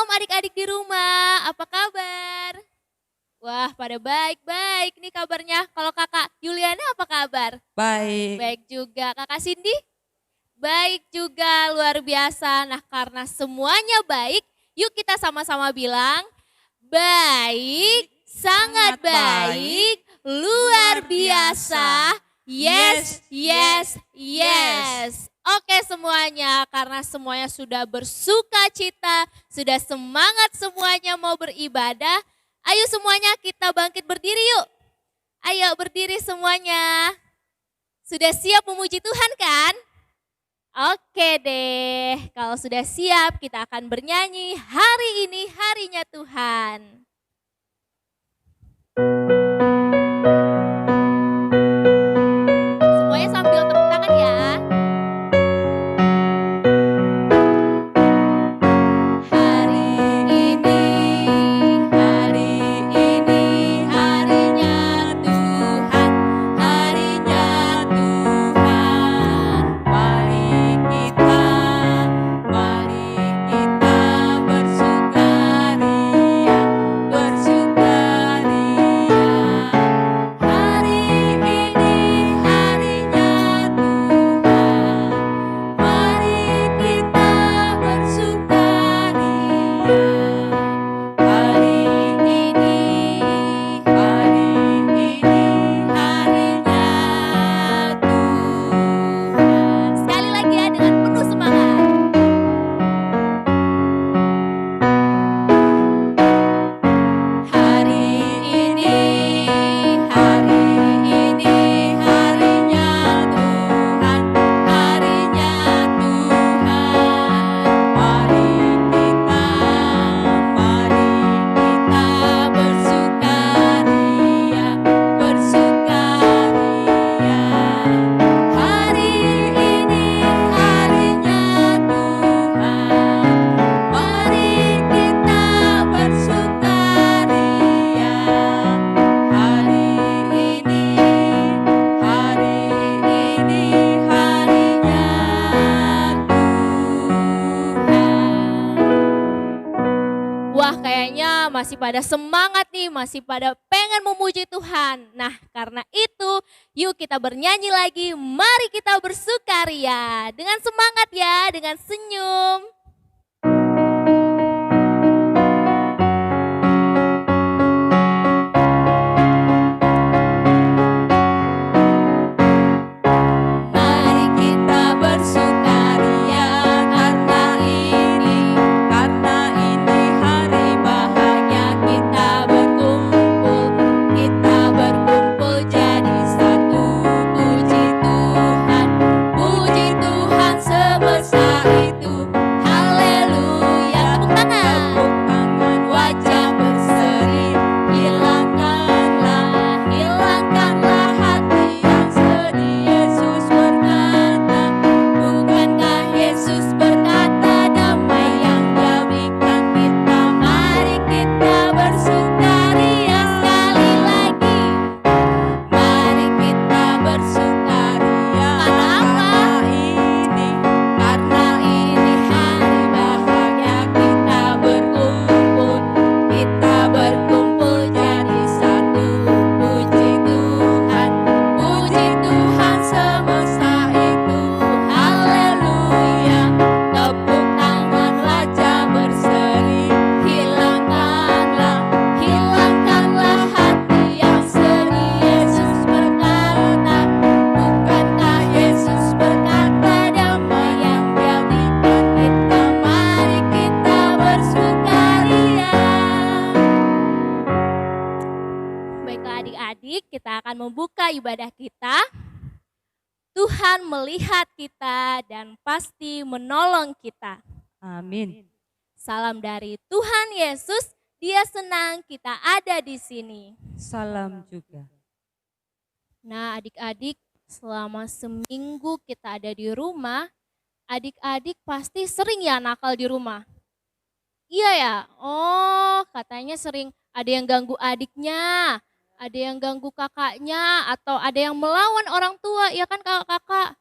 Shalom adik-adik di rumah, apa kabar? Wah, pada baik-baik nih kabarnya. Kalau kakak Yuliana apa kabar? Baik. Baik juga. Kakak Cindy? Baik juga, luar biasa. Nah, karena semuanya baik, yuk kita sama-sama bilang, baik, sangat baik, luar biasa, yes, yes, yes. Oke semuanya, karena semuanya sudah bersuka cita, sudah semangat semuanya mau beribadah. Ayo semuanya kita bangkit berdiri yuk. Ayo berdiri semuanya. Sudah siap memuji Tuhan kan? Oke deh, kalau sudah siap kita akan bernyanyi hari ini harinya Tuhan. Semuanya sambil tepuk tangan ya. Masih pada semangat nih, masih pada pengen memuji Tuhan. Nah karena itu yuk kita bernyanyi lagi, mari kita bersukaria. Dengan semangat ya, dengan senyum. Membuka ibadah kita, Tuhan melihat kita dan pasti menolong kita. Amin. Salam dari Tuhan Yesus, Dia senang kita ada di sini. Salam juga. Nah adik-adik, selama seminggu kita ada di rumah, adik-adik pasti sering ya nakal di rumah. Iya ya, oh katanya sering ada yang ganggu adiknya, ada yang ganggu kakaknya, atau ada yang melawan orang tua, ya kan kakak-kakak.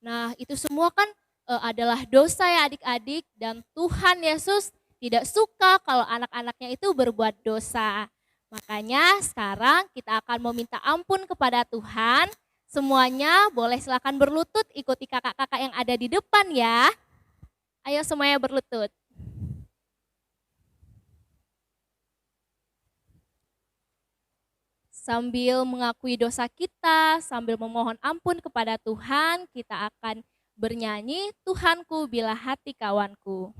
Nah itu semua kan adalah dosa ya adik-adik, dan Tuhan Yesus tidak suka kalau anak-anaknya itu berbuat dosa. Makanya sekarang kita akan meminta ampun kepada Tuhan. Semuanya boleh silakan berlutut, ikuti kakak-kakak yang ada di depan ya. Ayo semuanya berlutut. Sambil mengakui dosa kita, sambil memohon ampun kepada Tuhan, kita akan bernyanyi, Tuhanku bila hati kawanku.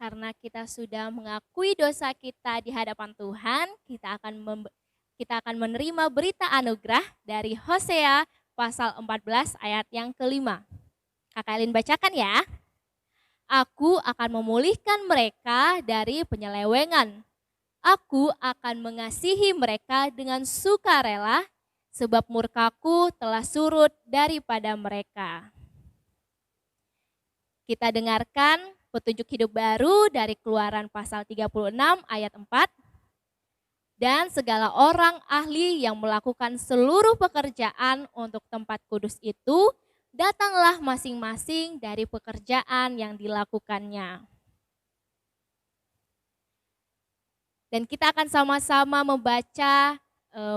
Karena kita sudah mengakui dosa kita di hadapan Tuhan, kita akan menerima berita anugerah dari Hosea pasal 14 ayat yang kelima. Kakak Elin bacakan ya. Aku akan memulihkan mereka dari penyelewengan. Aku akan mengasihi mereka dengan sukarela, sebab murkaku telah surut daripada mereka. Kita dengarkan petunjuk hidup baru dari Keluaran pasal 36 ayat 4. Dan segala orang ahli yang melakukan seluruh pekerjaan untuk tempat kudus itu, datanglah masing-masing dari pekerjaan yang dilakukannya. Dan kita akan sama-sama membaca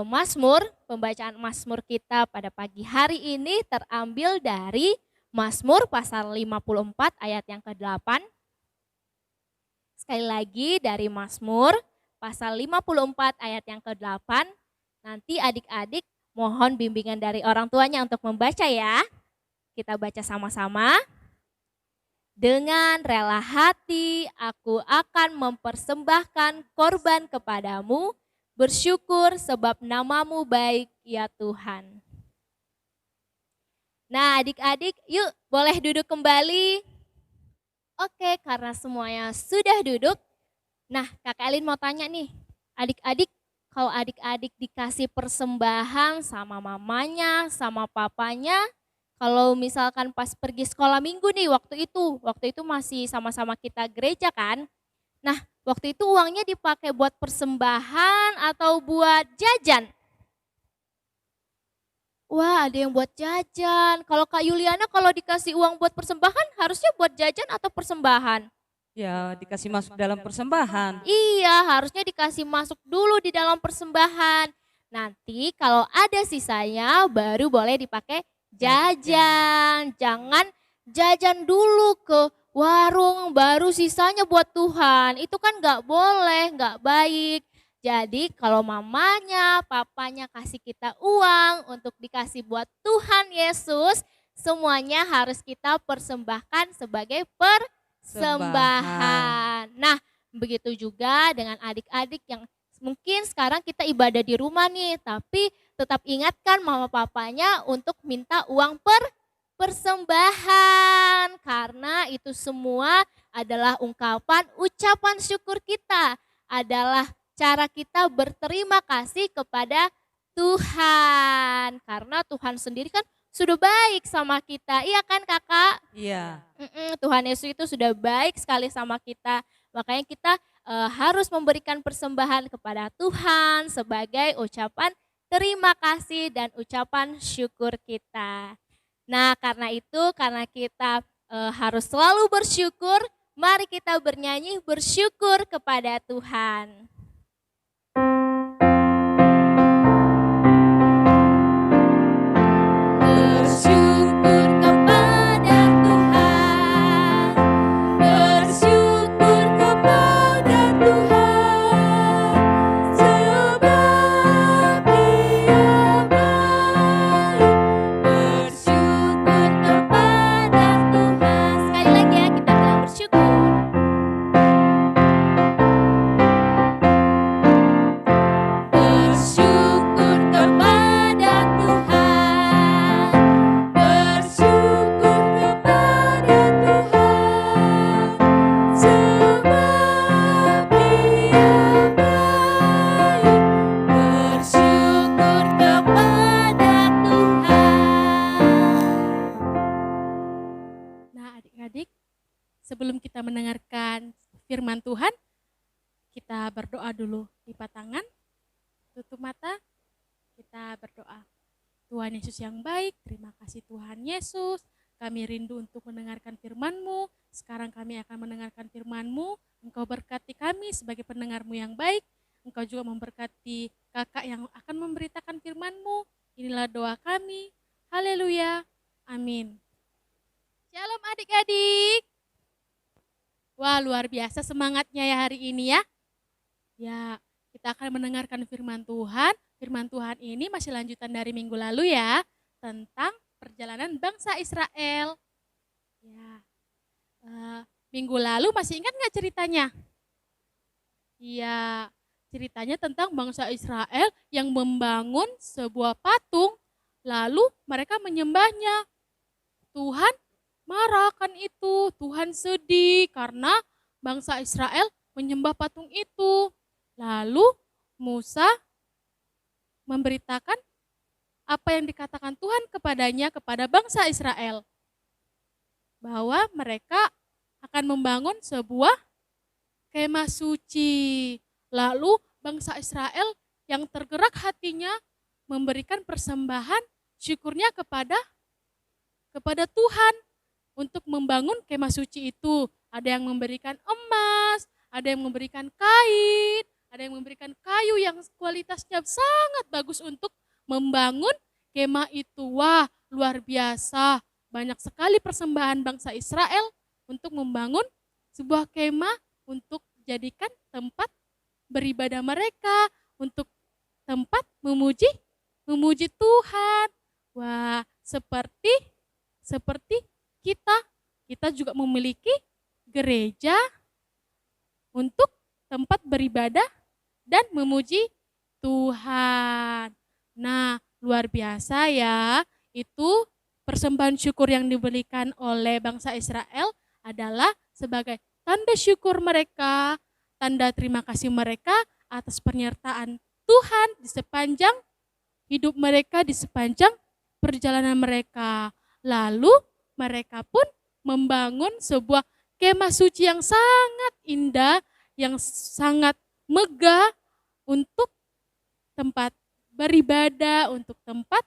Mazmur. Pembacaan Mazmur kita pada pagi hari ini terambil dari Mazmur pasal 54 ayat yang ke-8. Sekali lagi dari Mazmur pasal 54 ayat yang ke-8. Nanti adik-adik mohon bimbingan dari orang tuanya untuk membaca ya. Kita baca sama-sama. Dengan rela hati aku akan mempersembahkan korban kepadamu, bersyukur sebab namamu baik ya Tuhan. Nah adik-adik yuk boleh duduk kembali. Oke, karena semuanya sudah duduk. Nah Kakak Elin mau tanya nih, adik-adik kalau adik-adik dikasih persembahan sama mamanya, sama papanya, kalau misalkan pas pergi sekolah minggu nih waktu itu masih sama-sama kita gereja kan. Nah waktu itu uangnya dipakai buat persembahan atau buat jajan? Wah ada yang buat jajan. Kalau Kak Yuliana kalau dikasih uang buat persembahan harusnya buat jajan atau persembahan? Ya, dikasih masuk dalam persembahan. Iya harusnya dikasih masuk dulu di dalam persembahan. Nanti kalau ada sisanya baru boleh dipakai jajan. Jangan jajan dulu ke warung baru sisanya buat Tuhan. Itu kan gak boleh, gak baik. Jadi kalau mamanya, papanya kasih kita uang untuk dikasih buat Tuhan Yesus, semuanya harus kita persembahkan sebagai persembahan. Nah, begitu juga dengan adik-adik yang mungkin sekarang kita ibadah di rumah nih, tapi tetap ingatkan mama papanya untuk minta uang persembahan. Karena itu semua adalah ucapan syukur kita, adalah cara kita berterima kasih kepada Tuhan. Karena Tuhan sendiri kan sudah baik sama kita, iya kan kakak? Iya. Tuhan Yesus itu sudah baik sekali sama kita. Makanya kita harus memberikan persembahan kepada Tuhan sebagai ucapan terima kasih dan ucapan syukur kita. Nah karena itu, karena kita harus selalu bersyukur, mari kita bernyanyi bersyukur kepada Tuhan. adik-adik, sebelum kita mendengarkan firman Tuhan, kita berdoa dulu. Lipat tangan, tutup mata, kita berdoa. Tuhan Yesus yang baik, terima kasih Tuhan Yesus. Kami rindu untuk mendengarkan firman-Mu. Sekarang kami akan mendengarkan firman-Mu. Engkau berkati kami sebagai pendengar-Mu yang baik. Engkau juga memberkati kakak yang akan memberitakan firman-Mu. Inilah doa kami. Haleluya. Amin. Shalom adik-adik. Wah, luar biasa semangatnya ya hari ini ya. Ya, kita akan mendengarkan firman Tuhan. Firman Tuhan ini masih lanjutan dari minggu lalu ya, tentang perjalanan bangsa Israel. Ya, minggu lalu masih ingat nggak ceritanya? Iya, ceritanya tentang bangsa Israel yang membangun sebuah patung, lalu mereka menyembahnya. Tuhan marah kan itu, Tuhan sedih karena bangsa Israel menyembah patung itu. Lalu Musa memberitakan apa yang dikatakan Tuhan kepadanya kepada bangsa Israel. Bahwa mereka akan membangun sebuah kemah suci. Lalu bangsa Israel yang tergerak hatinya memberikan persembahan syukurnya kepada Tuhan untuk membangun kemah suci itu. Ada yang memberikan emas, ada yang memberikan kain, ada yang memberikan kayu yang kualitasnya sangat bagus untuk membangun kemah itu. Wah, luar biasa. Banyak sekali persembahan bangsa Israel untuk membangun sebuah kemah untuk jadikan tempat beribadah mereka, untuk tempat memuji Tuhan. Wah, seperti kita juga memiliki gereja untuk tempat beribadah dan memuji Tuhan. Nah, luar biasa ya. Itu persembahan syukur yang diberikan oleh bangsa Israel adalah sebagai tanda syukur mereka, tanda terima kasih mereka atas penyertaan Tuhan di sepanjang hidup mereka, di sepanjang perjalanan mereka. Lalu mereka pun membangun sebuah kemah suci yang sangat indah, yang sangat megah untuk tempat beribadah, untuk tempat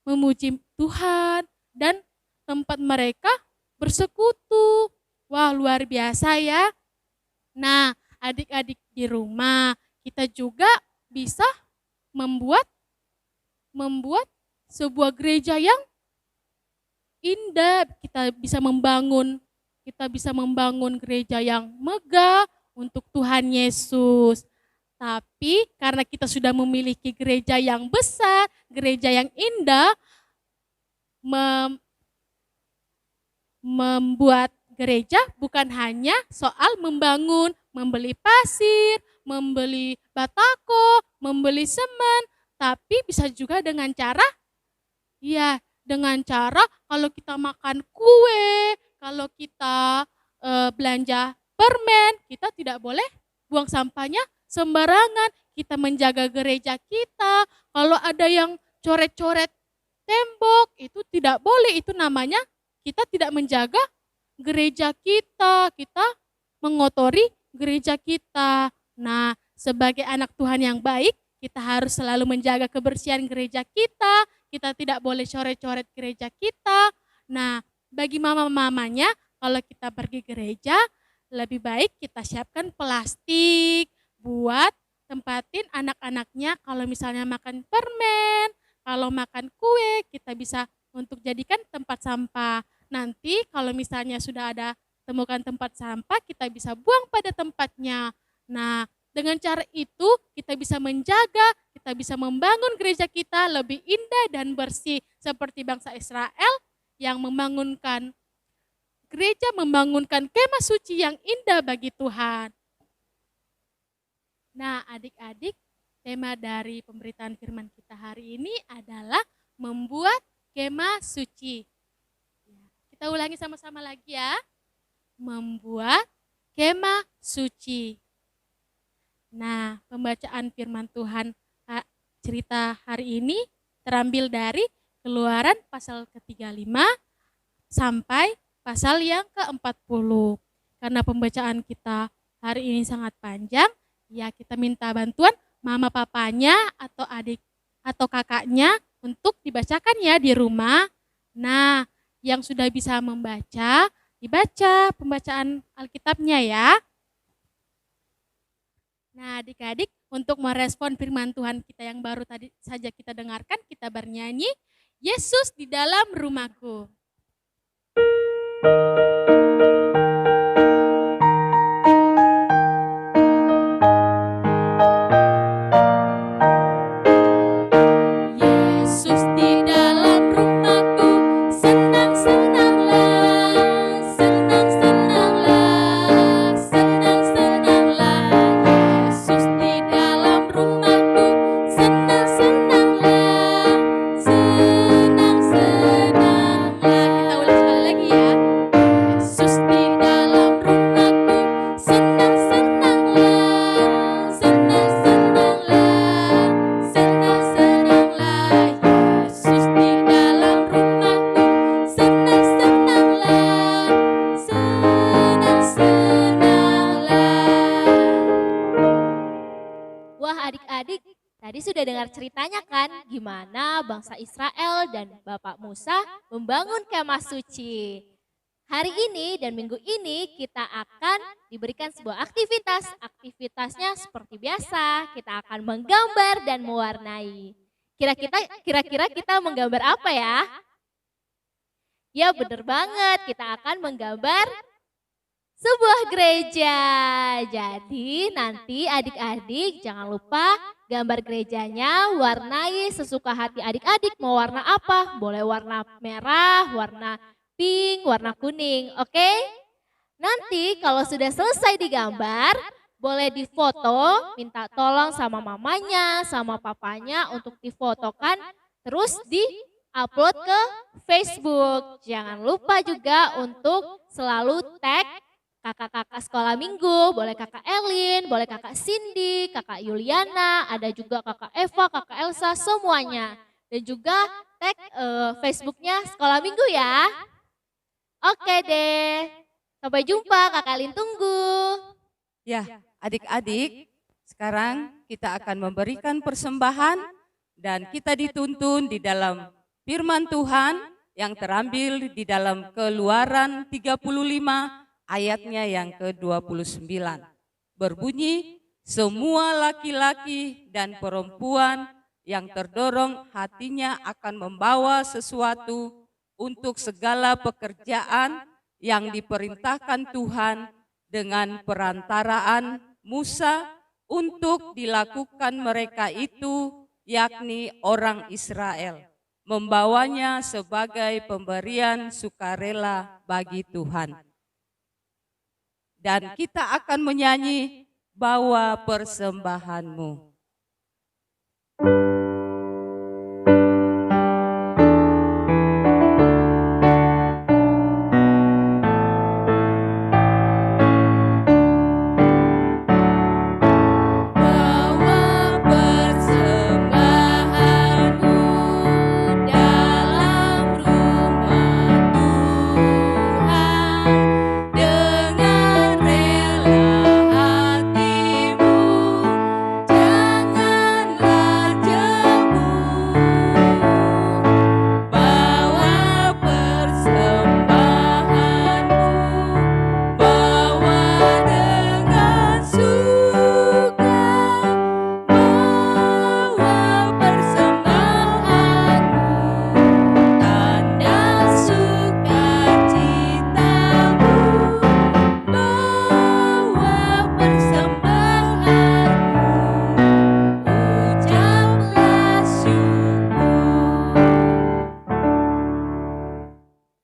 memuji Tuhan, dan tempat mereka bersekutu. Wah, luar biasa ya. Nah, adik-adik di rumah, kita juga bisa membuat sebuah gereja yang indah. Kita bisa membangun gereja yang megah untuk Tuhan Yesus. Tapi karena kita sudah memiliki gereja yang besar, gereja yang indah, membuat gereja bukan hanya soal membangun, membeli pasir, membeli batako, membeli semen, tapi bisa juga dengan cara kalau kita makan kue, kalau kita belanja permen, kita tidak boleh buang sampahnya sembarangan. Kita menjaga gereja kita. Kalau ada yang coret-coret tembok, itu tidak boleh. Itu namanya kita tidak menjaga gereja kita. Kita mengotori gereja kita. Nah, sebagai anak Tuhan yang baik, kita harus selalu menjaga kebersihan gereja kita. Kita tidak boleh coret-coret gereja kita. Nah, bagi mama-mamanya, kalau kita pergi gereja, lebih baik kita siapkan plastik buat tempatin anak-anaknya. Kalau misalnya makan permen, kalau makan kue, kita bisa untuk jadikan tempat sampah. Nanti kalau misalnya sudah ada temukan tempat sampah, kita bisa buang pada tempatnya. Nah, dengan cara itu kita bisa menjaga, kita bisa membangun gereja kita lebih indah dan bersih. Seperti bangsa Israel yang membangunkan gereja, membangunkan kemah suci yang indah bagi Tuhan. Nah, adik-adik, tema dari pemberitaan firman kita hari ini adalah membuat kemah suci. Kita ulangi sama-sama lagi ya. Membuat kemah suci. Nah, pembacaan firman Tuhan cerita hari ini terambil dari Keluaran pasal ke-35 sampai pasal yang ke-40. Karena pembacaan kita hari ini sangat panjang, ya kita minta bantuan mama papanya atau adik atau kakaknya untuk dibacakan ya di rumah. Nah, yang sudah bisa membaca, dibaca pembacaan Alkitabnya ya. Nah, adik-adik, untuk merespon firman Tuhan kita yang baru tadi saja kita dengarkan, kita bernyanyi, Yesus di dalam rumahku. Yesus di dalam rumahku, senang-senanglah, senang-senanglah, senang-senanglah. Yesus di dalam rumahku, senang-senanglah, senang-senanglah. Kita ulang sekali lagi ya. Yesus di dalam rumahku, senang-senanglah, senang-senanglah, senang-senanglah. Yesus di dalam rumahku, senang-senanglah, senang-senanglah. Wah adik-adik, tadi sudah dengar ceritanya kan gimana bangsa Israel dan Bapak Musa membangun kemah suci. Hari ini dan minggu ini kita akan diberikan sebuah aktivitas. Aktivitasnya seperti biasa, kita akan menggambar dan mewarnai. Kira-kira kita menggambar apa ya? Ya bener banget, kita akan menggambar sebuah gereja. Jadi nanti adik-adik jangan lupa gambar gerejanya, warnai sesuka hati adik-adik. Mau warna apa? Boleh warna merah, warna pink, warna kuning, oke? Nanti kalau sudah selesai digambar, boleh difoto, minta tolong sama mamanya, sama papanya untuk difotokan, terus di-upload ke Facebook. Jangan lupa juga untuk selalu tag kakak-kakak sekolah minggu, boleh kakak Elin, boleh kakak Cindy, kakak Yuliana, ada juga kakak Eva, kakak Elsa, semuanya. Dan juga tag Facebooknya sekolah minggu ya. Oke deh, sampai jumpa kakak Elin, tunggu. Ya, adik-adik, sekarang kita akan memberikan persembahan dan kita dituntun di dalam firman Tuhan yang terambil di dalam Keluaran 35 ayatnya yang ke-29. Berbunyi, semua laki-laki dan perempuan yang terdorong hatinya akan membawa sesuatu untuk segala pekerjaan yang diperintahkan Tuhan dengan perantaraan Musa untuk dilakukan mereka itu, yakni orang Israel, membawanya sebagai pemberian sukarela bagi Tuhan. Dan kita akan menyanyi, bawa persembahanmu.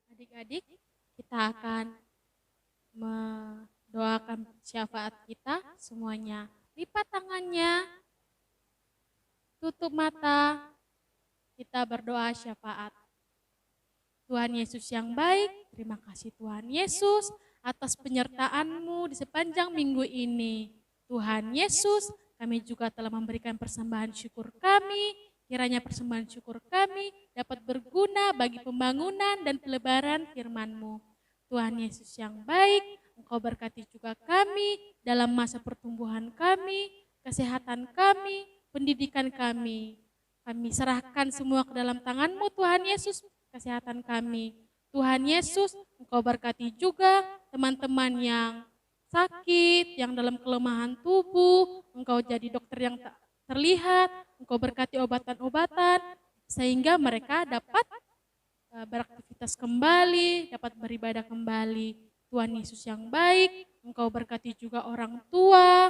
Adik-adik, kita akan mendoakan syafaat kita semuanya. Lipat tangannya, tutup mata, kita berdoa syafaat. Tuhan Yesus yang baik, terima kasih Tuhan Yesus atas penyertaan-Mu di sepanjang minggu ini. Tuhan Yesus, kami juga telah memberikan persembahan syukur kami. Kiranya persembahan syukur kami dapat berguna bagi pembangunan dan pelebaran firman-Mu. Tuhan Yesus yang baik, Engkau berkati juga kami dalam masa pertumbuhan kami, kesehatan kami, pendidikan kami. Kami serahkan semua ke dalam tangan-Mu Tuhan Yesus, kesehatan kami. Tuhan Yesus, Engkau berkati juga teman-teman yang sakit, yang dalam kelemahan tubuh, Engkau jadi dokter yang tak terlihat, Engkau berkati obatan-obatan, sehingga mereka dapat beraktivitas kembali, dapat beribadah kembali. Tuhan Yesus yang baik, Engkau berkati juga orang tua,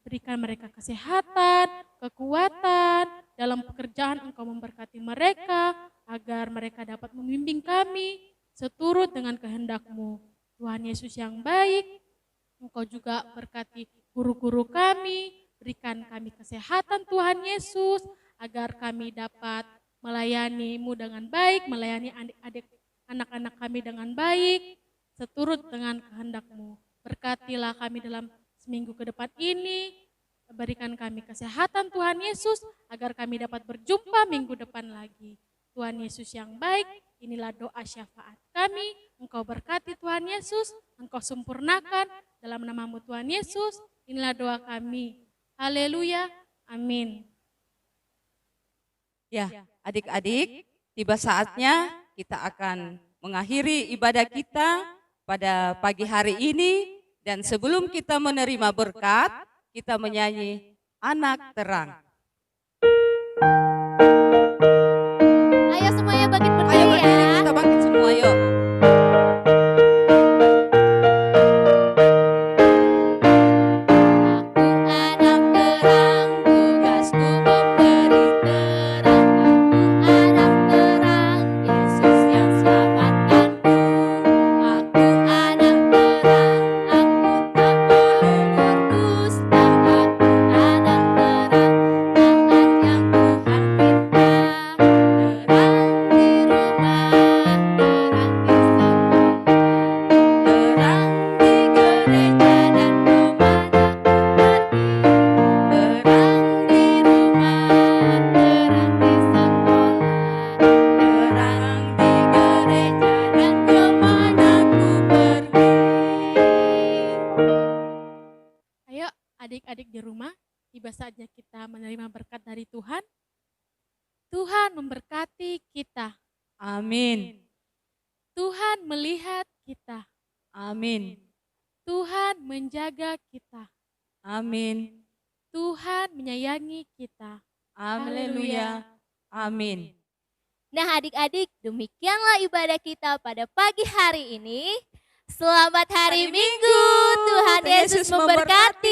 berikan mereka kesehatan, kekuatan, dalam pekerjaan Engkau memberkati mereka, agar mereka dapat membimbing kami seturut dengan kehendak-Mu. Tuhan Yesus yang baik, Engkau juga berkati guru-guru kami, berikan kami kesehatan Tuhan Yesus, agar kami dapat melayani-Mu dengan baik, melayani adik-adik anak-anak kami dengan baik, seturut dengan kehendak-Mu. Berkatilah kami dalam seminggu ke depan ini, berikan kami kesehatan Tuhan Yesus, agar kami dapat berjumpa minggu depan lagi. Tuhan Yesus yang baik, inilah doa syafaat kami, Engkau berkati Tuhan Yesus, Engkau sempurnakan dalam nama-Mu Tuhan Yesus, inilah doa kami. Haleluya, amin. Ya, adik-adik, tiba saatnya kita akan mengakhiri ibadah kita pada pagi hari ini, dan sebelum kita menerima berkat, kita menyanyi Anak Terang. Ayo semuanya bangkit Ayo berdiri berdiri, ya. kita bangkit semua yuk. Aku anak terang, tugasku memberi terang. Aku anak terang, Yesus yang selamatkanku. Aku anak terang, aku tak boleh berdusta. Aku anak terang, terang yang Tuhan pinta. Terang di rumah, terang di sekolah, terang di gereja dan kemana ku pergi. Terang di rumah, terang di sekolah, terang di gereja dan kemana ku pergi. Ayo adik-adik di rumah, tiba saatnya kita menerima berkat dari Tuhan. Tuhan memberkati kita, Amin. Tuhan melihat kita, Amin. Tuhan menjaga kita, Amin. Tuhan menyayangi kita. Haleluya. Amin. Nah adik-adik, demikianlah ibadah kita pada pagi hari ini. Selamat hari Minggu, Tuhan Yesus memberkati.